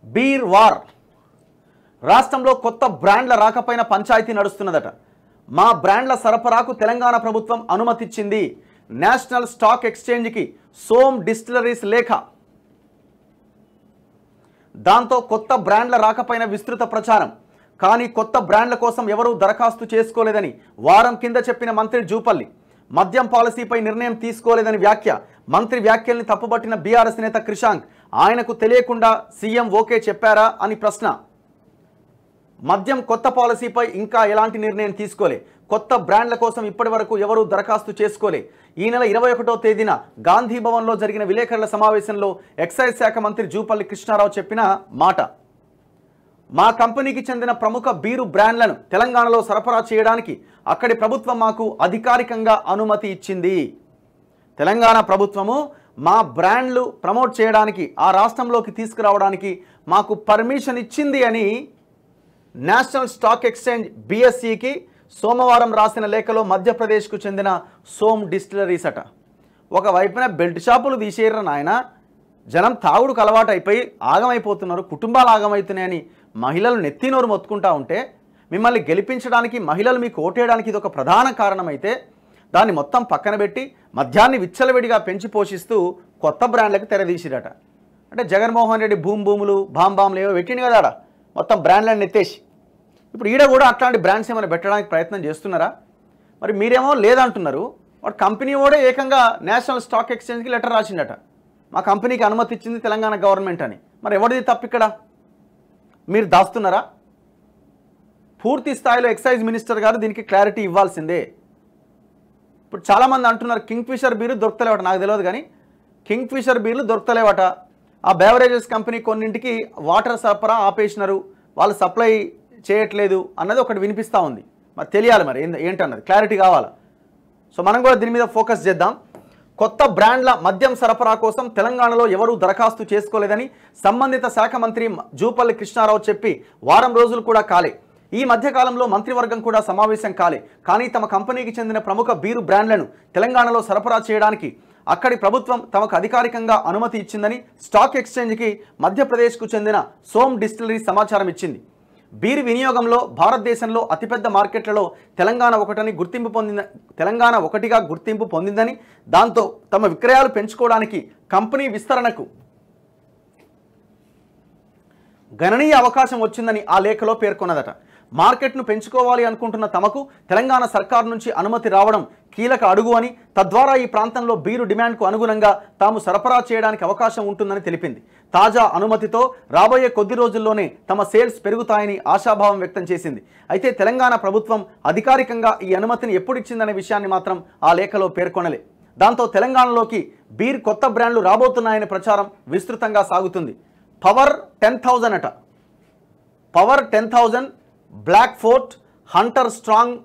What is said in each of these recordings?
Beer war. రాష్ట్రంలో కొత్త బ్రాండ్ల రాకపోయిన పంచాయతీ నడుస్తున్నదట. మా బ్రాండ్ల సరఫరాకు తెలంగాణ ప్రభుత్వం అనుమతిచ్చింది. నేషనల్ స్టాక్ ఎక్స్చేంజ్కి సోమ్ డిస్టిలరీస్ లేఖ. దాంతో కొత్త బ్రాండ్ల రాకపోయిన విస్తృత ప్రచారం. కానీ కొత్త బ్రాండ్ల కోసం ఎవరూ దరఖాస్తు చేసుకోలేదని వారం కింద చెప్పిన మంత్రి జూపల్లి. మద్యం పాలసీపై నిర్ణయం తీసుకోలేదని వ్యాఖ్య. మంత్రి వ్యాఖ్యల్ని తప్పుబట్టిన బీఆర్ఎస్ నేత క్రిషాంక్ ఆయనకు తెలియకుండా సీఎం ఓకే చెప్పారా అని ప్రశ్న. మద్యం కొత్త పాలసీపై ఇంకా ఎలాంటి నిర్ణయం తీసుకోలే. కొత్త బ్రాండ్ల కోసం ఇప్పటి వరకు ఎవరూ దరఖాస్తు చేసుకోలే. ఈ నెల 21వ తేదీన గాంధీ భవన్లో జరిగిన విలేకరుల సమావేశంలో ఎక్సైజ్ శాఖ మంత్రి జూపల్లి కృష్ణారావు చెప్పిన మాట. మా కంపెనీకి చెందిన ప్రముఖ బీరు బ్రాండ్లను తెలంగాణలో సరఫరా చేయడానికి అక్కడి ప్రభుత్వం మాకు అధికారికంగా అనుమతి ఇచ్చింది. తెలంగాణ ప్రభుత్వము మా బ్రాండ్లు ప్రమోట్ చేయడానికి ఆ రాష్ట్రంలోకి తీసుకురావడానికి మాకు పర్మిషన్ ఇచ్చింది అని నేషనల్ స్టాక్ ఎక్స్చేంజ్ బీఎస్ఈకి సోమవారం రాసిన లేఖలో మధ్యప్రదేశ్కు చెందిన సోమ్ డిస్టిలరీస్ అట. ఒకవైపున బెల్ట్ షాపులు తీసేయరు నాయన, జనం తాగుడుకు అలవాటు అయిపోయి ఆగమైపోతున్నారు, కుటుంబాలు ఆగమవుతున్నాయని మహిళలు నెత్తినోరు మొత్తుకుంటా ఉంటే మిమ్మల్ని గెలిపించడానికి మహిళలు మీకు ఓటేయడానికి ఇది ఒక ప్రధాన కారణమైతే దాన్ని మొత్తం పక్కన పెట్టి మద్యాన్ని విచ్చలవిడిగా పెంచి పోషిస్తూ కొత్త బ్రాండ్లకు తెరదీసిరట. అంటే జగన్మోహన్ రెడ్డి భూములు బాంబాంలు ఏవో పెట్టిండు కదా ఆడ, మొత్తం బ్రాండ్లను ఎత్తేసి ఇప్పుడు ఈడ కూడా అట్లాంటి బ్రాండ్స్ ఏమైనా పెట్టడానికి ప్రయత్నం చేస్తున్నారా? మరి మీరేమో లేదంటున్నారు. వాడు కంపెనీ కూడా ఏకంగా నేషనల్ స్టాక్ ఎక్స్చేంజ్కి లెటర్ రాసిండట, మా కంపెనీకి అనుమతి ఇచ్చింది తెలంగాణ గవర్నమెంట్ అని. మరి ఎవరిది తప్పు ఇక్కడ? మీరు దాస్తున్నారా? పూర్తి స్థాయిలో ఎక్సైజ్ మినిస్టర్ గారు దీనికి క్లారిటీ ఇవ్వాల్సిందే. ఇప్పుడు చాలామంది అంటున్నారు కింగ్ ఫిషర్ బీర్లు దొరకలేవట. నాకు తెలియదు కానీ కింగ్ ఫిషర్ బీర్లు దొరకలేవట. ఆ బెవరేజెస్ కంపెనీ కొన్నింటికి వాటర్ సరఫరా ఆపేసినారు, వాళ్ళు సప్లై చేయట్లేదు అన్నది ఒకటి వినిపిస్తూ ఉంది. మరి తెలియాలి మరి ఏంటన్నది క్లారిటీ కావాలా. సో మనం కూడా దీని మీద ఫోకస్ చేద్దాం. కొత్త బ్రాండ్ల మద్యం సరఫరా కోసం తెలంగాణలో ఎవరూ దరఖాస్తు చేసుకోలేదని సంబంధిత శాఖ మంత్రి జూపల్లి కృష్ణారావు చెప్పి వారం రోజులు కూడా కాలే. ఈ మధ్యకాలంలో మంత్రివర్గం కూడా సమావేశం కాలే. కానీ తమ కంపెనీకి చెందిన ప్రముఖ బీరు బ్రాండ్లను తెలంగాణలో సరఫరా చేయడానికి అక్కడి ప్రభుత్వం తమకు అధికారికంగా అనుమతి ఇచ్చిందని స్టాక్ ఎక్స్చేంజ్కి మధ్యప్రదేశ్కు చెందిన సోమ్ డిస్టిలరీ సమాచారం ఇచ్చింది. బీరు వినియోగంలో భారతదేశంలో అతిపెద్ద మార్కెట్లలో తెలంగాణ ఒకటిగా గుర్తింపు పొందిందని, దాంతో తమ విక్రయాలు పెంచుకోవడానికి కంపెనీ విస్తరణకు గణనీయ అవకాశం వచ్చిందని ఆ లేఖలో పేర్కొన్నదట. మార్కెట్ను పెంచుకోవాలి అనుకుంటున్న తమకు తెలంగాణ సర్కార్ నుంచి అనుమతి రావడం కీలక అడుగు అని, తద్వారా ఈ ప్రాంతంలో బీరు డిమాండ్కు అనుగుణంగా తాము సరఫరా చేయడానికి అవకాశం ఉంటుందని తెలిపింది. తాజా అనుమతితో రాబోయే కొద్ది రోజుల్లోనే తమ సేల్స్ పెరుగుతాయని ఆశాభావం వ్యక్తం చేసింది. అయితే తెలంగాణ ప్రభుత్వం అధికారికంగా ఈ అనుమతిని ఎప్పుడిచ్చిందనే విషయాన్ని మాత్రం ఆ లేఖలో పేర్కొనలే. దాంతో తెలంగాణలోకి బీర్ కొత్త బ్రాండ్లు రాబోతున్నాయనే ప్రచారం విస్తృతంగా సాగుతుంది. పవర్ 10,000 అట. Power 10,000, black fort, hunter strong,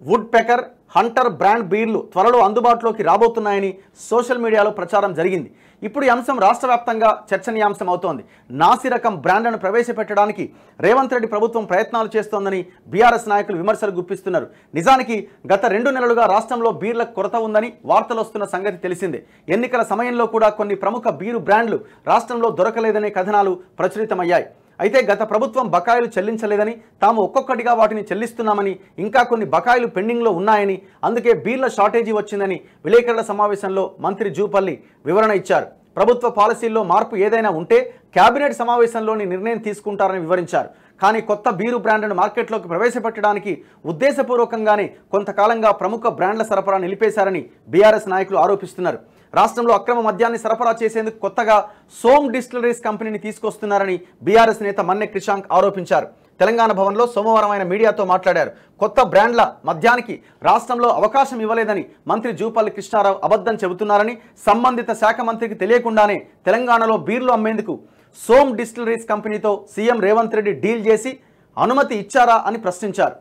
woodpecker, hunter brand బీర్లు త్వరలో అందుబాటులోకి రాబోతున్నాయని సోషల్ మీడియాలో ప్రచారం జరిగింది. ఇప్పుడు ఈ అంశం రాష్ట్ర వ్యాప్తంగా చర్చనీయాంశం అవుతోంది. నాసి రకం బ్రాండ్లను ప్రవేశపెట్టడానికి రేవంత్ రెడ్డి ప్రభుత్వం ప్రయత్నాలు చేస్తోందని బీఆర్ఎస్ నాయకులు విమర్శలు గుప్పిస్తున్నారు. నిజానికి గత 2 నెలలుగా రాష్ట్రంలో బీర్లకు కొరత ఉందని వార్తలు వస్తున్న సంగతి తెలిసిందే. ఎన్నికల సమయంలో కూడా కొన్ని ప్రముఖ బీరు బ్రాండ్లు రాష్ట్రంలో దొరకలేదనే కథనాలు ప్రచురితమయ్యాయి. అయితే గత ప్రభుత్వం బకాయిలు చెల్లించలేదని, తాము ఒక్కొక్కటిగా వాటిని చెల్లిస్తున్నామని, ఇంకా కొన్ని బకాయిలు పెండింగ్లో ఉన్నాయని, అందుకే బీర్ల షార్టేజీ వచ్చిందని విలేకరుల సమావేశంలో మంత్రి జూపల్లి వివరణ ఇచ్చారు. ప్రభుత్వ పాలసీల్లో మార్పు ఏదైనా ఉంటే కేబినెట్ సమావేశంలోని నిర్ణయం తీసుకుంటారని వివరించారు. కానీ కొత్త బీరు బ్రాండ్లను మార్కెట్లోకి ప్రవేశపెట్టడానికి ఉద్దేశపూర్వకంగానే కొంతకాలంగా ప్రముఖ బ్రాండ్ల సరఫరా నిలిపేశారని బీఆర్ఎస్ నాయకులు ఆరోపిస్తున్నారు. రాష్ట్రంలో అక్రమ మద్యాన్ని సరఫరా చేసేందుకు కొత్తగా సోమ్ డిస్టిలరీస్ కంపెనీని తీసుకొస్తున్నారని బీఆర్ఎస్ నేత మన్నె క్రిషాంక్ ఆరోపించారు. తెలంగాణ భవన్లో సోమవారం ఆయన మీడియాతో మాట్లాడారు. కొత్త బ్రాండ్ల మద్యానికి రాష్ట్రంలో అవకాశం ఇవ్వలేదని మంత్రి జూపల్లి కృష్ణారావు అబద్ధం చెబుతున్నారని, సంబంధిత శాఖ మంత్రికి తెలియకుండానే తెలంగాణలో బీర్లు అమ్మేందుకు సోమ్ డిస్టిలరీస్ కంపెనీతో సీఎం రేవంత్ రెడ్డి డీల్ చేసి అనుమతి ఇచ్చారా అని ప్రశ్నించారు.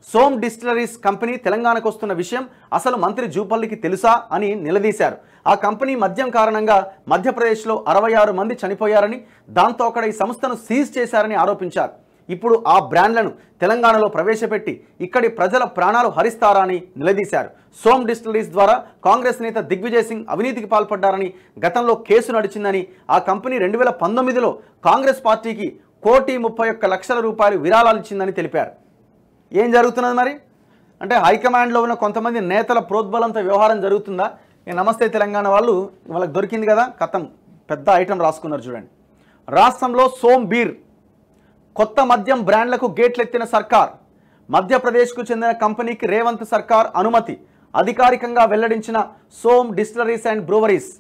సోమ్ డిస్టిలరీస్ కంపెనీ తెలంగాణకు వస్తున్న విషయం అసలు మంత్రి జూపల్లికి తెలుసా అని నిలదీశారు. ఆ కంపెనీ మద్యం కారణంగా మధ్యప్రదేశ్లో 66 మంది చనిపోయారని, దాంతో అక్కడ ఈ సంస్థను సీజ్ చేశారని ఆరోపించారు. ఇప్పుడు ఆ బ్రాండ్లను తెలంగాణలో ప్రవేశపెట్టి ఇక్కడి ప్రజల ప్రాణాలు హరిస్తారా అని నిలదీశారు. సోమ్ డిస్టిలరీస్ ద్వారా కాంగ్రెస్ నేత దిగ్విజయ్ సింగ్ అవినీతికి పాల్పడ్డారని గతంలో కేసు నడిచిందని, ఆ కంపెనీ 2019లో కాంగ్రెస్ పార్టీకి ₹1,31,00,000 విరాళాలు ఇచ్చిందని తెలిపారు. ఏం జరుగుతున్నది మరి అంటే హైకమాండ్లో ఉన్న కొంతమంది నేతల ప్రోద్బలంతో వ్యవహారం జరుగుతుందా? నమస్తే తెలంగాణ వాళ్ళకి దొరికింది కదా కథం, పెద్ద ఐటెం రాసుకున్నారు చూడండి. రాష్ట్రంలో సోమ్ బీర్ కొత్త మద్యం బ్రాండ్లకు గేట్లెత్తిన సర్కార్. మధ్యప్రదేశ్కు చెందిన కంపెనీకి రేవంత్ సర్కార్ అనుమతి అధికారికంగా వెల్లడించిన సోమ్ డిస్టిలరీస్ అండ్ బ్రూవరీస్.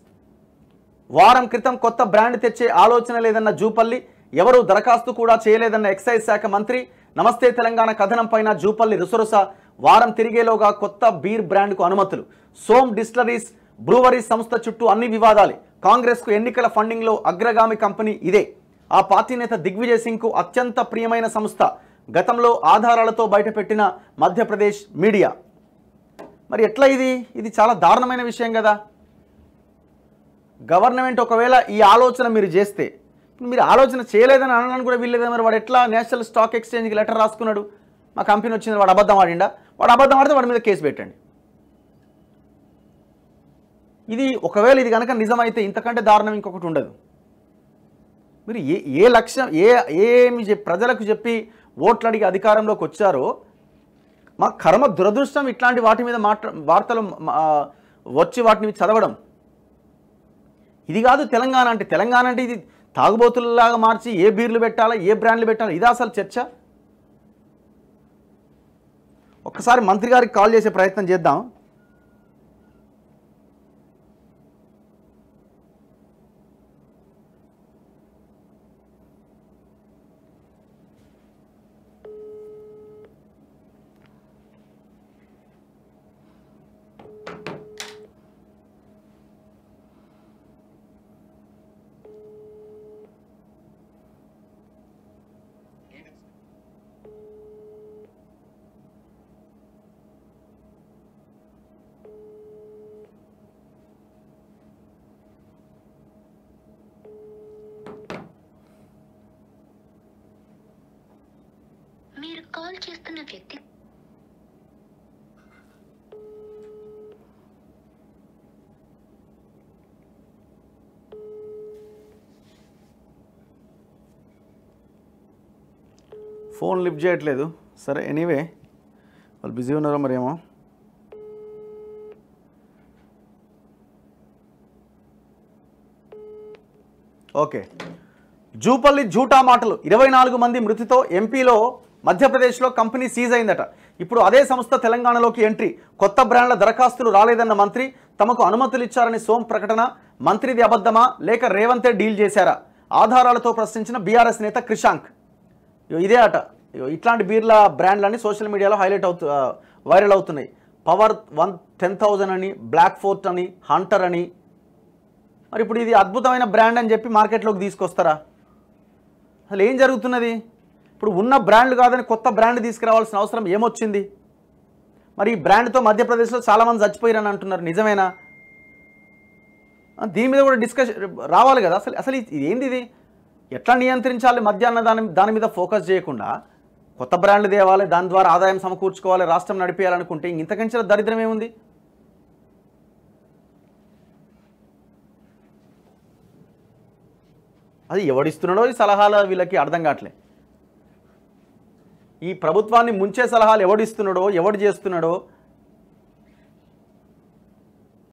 వారం క్రితం కొత్త బ్రాండ్ తెచ్చే ఆలోచన లేదన్న జూపల్లి, ఎవరూ దరఖాస్తు కూడా చేయలేదన్న ఎక్సైజ్ శాఖ మంత్రి. నమస్తే తెలంగాణ కథనం పైన జూపల్లి రుసరుస. వారం తిరిగేలోగా కొత్త బీర్ బ్రాండ్కు అనుమతులు. సోమ్ డిస్టిలరీస్ బ్రూవరీస్ సంస్థ చుట్టూ అన్ని వివాదాలే. కాంగ్రెస్కు ఎన్నికల ఫండింగ్లో అగ్రగామి కంపెనీ ఇదే. ఆ పార్టీ నేత దిగ్విజయ్ సింగ్కు అత్యంత ప్రియమైన సంస్థ. గతంలో ఆధారాలతో బయటపెట్టిన మధ్యప్రదేశ్ మీడియా. మరి ఎట్లా ఇది చాలా దారుణమైన విషయం కదా. గవర్నమెంట్ ఒకవేళ ఈ ఆలోచన మీరు చేస్తే, మీరు ఆలోచన చేయలేదని అనడానికి కూడా వీల్లేదా? మరి వాడు ఎట్లా నేషనల్ స్టాక్ ఎక్స్చేంజ్కి లెటర్ రాసుకున్నాడు? మా కంపెనీ వచ్చింది, వాడు అబద్ధం ఆడిండా? వాడు అబద్ధం ఆడితే వాడి మీద కేసు పెట్టండి. ఇది ఒకవేళ ఇది కనుక నిజమైతే ఇంతకంటే దారుణం ఇంకొకటి ఉండదు. మీరు ఏ లక్ష్యం ఏమి ప్రజలకు చెప్పి ఓట్లు అడిగి అధికారంలోకి వచ్చారో, మా కర్మ దురదృష్టం ఇట్లాంటి వాటి మీద వార్తలు వచ్చి వాటిని చదవడం. ఇది కాదు తెలంగాణ అంటే. తెలంగాణ అంటే ఇది తాగుబోతులలాగా మార్చి ఏ బీర్లు పెట్టాలా, ఏ బ్రాండ్లు పెట్టాలా, ఇది అసలు చర్చ. ఒక్కసారి మంత్రి గారికి కాల్ చేసే ప్రయత్నం చేద్దాం. మీరు కాల్ చేస్తున్న వ్యక్తి ఫోన్ లిఫ్ట్ చేయట్లేదు. సరే, ఎనీవే వాళ్ళు బిజీ ఉన్నారో మరేమో. ఓకే, జూపల్లి జూటా మాటలు. 24 మంది మృతితో ఎంపీలో మధ్యప్రదేశ్లో కంపెనీ సీజ్ అయిందట. ఇప్పుడు అదే సంస్థ తెలంగాణలోకి ఎంట్రీ. కొత్త బ్రాండ్ల దరఖాస్తులు రాలేదన్న మంత్రి, తమకు అనుమతులు ఇచ్చారని సోమ్ ప్రకటన. మంత్రిది అబద్ధమా లేక రేవంతే డీల్ చేశారా? ఆధారాలతో ప్రశ్నించిన బీఆర్ఎస్ నేత క్రిషాంక్. ఇదే అట. ఇట్లాంటి బీర్ల బ్రాండ్లన్నీ సోషల్ మీడియాలో వైరల్ అవుతున్నాయి. పవర్ 10,000 అని, బ్లాక్ ఫోర్ట్ అని, హంటర్ అని. మరి ఇప్పుడు ఇది అద్భుతమైన బ్రాండ్ అని చెప్పి మార్కెట్లోకి తీసుకొస్తారా? అసలు ఏం జరుగుతున్నది? ఇప్పుడు ఉన్న బ్రాండ్లు కాదని కొత్త బ్రాండ్ తీసుకురావాల్సిన అవసరం ఏమొచ్చింది? మరి ఈ బ్రాండ్తో మధ్యప్రదేశ్లో చాలామంది చచ్చిపోయారని అంటున్నారు, నిజమేనా? దీని మీద కూడా డిస్కషన్ రావాలి కదా. అసలు ఏంది ఇది? ఎట్లా నియంత్రించాలి మధ్యాహ్న దాని మీద ఫోకస్ చేయకుండా కొత్త బ్రాండ్లు తేవాలి, దాని ద్వారా ఆదాయం సమకూర్చుకోవాలి, రాష్ట్రం నడిపేయాలనుకుంటే ఇంతకంటే దరిద్రం ఏముంది? అది ఎవడిస్తున్నాడో ఈ సలహాలు వీళ్ళకి అర్థం కావట్లే. ఈ ప్రభుత్వాన్ని ముంచే సలహాలు ఎవడిస్తున్నాడో, ఎవడు చేస్తున్నాడో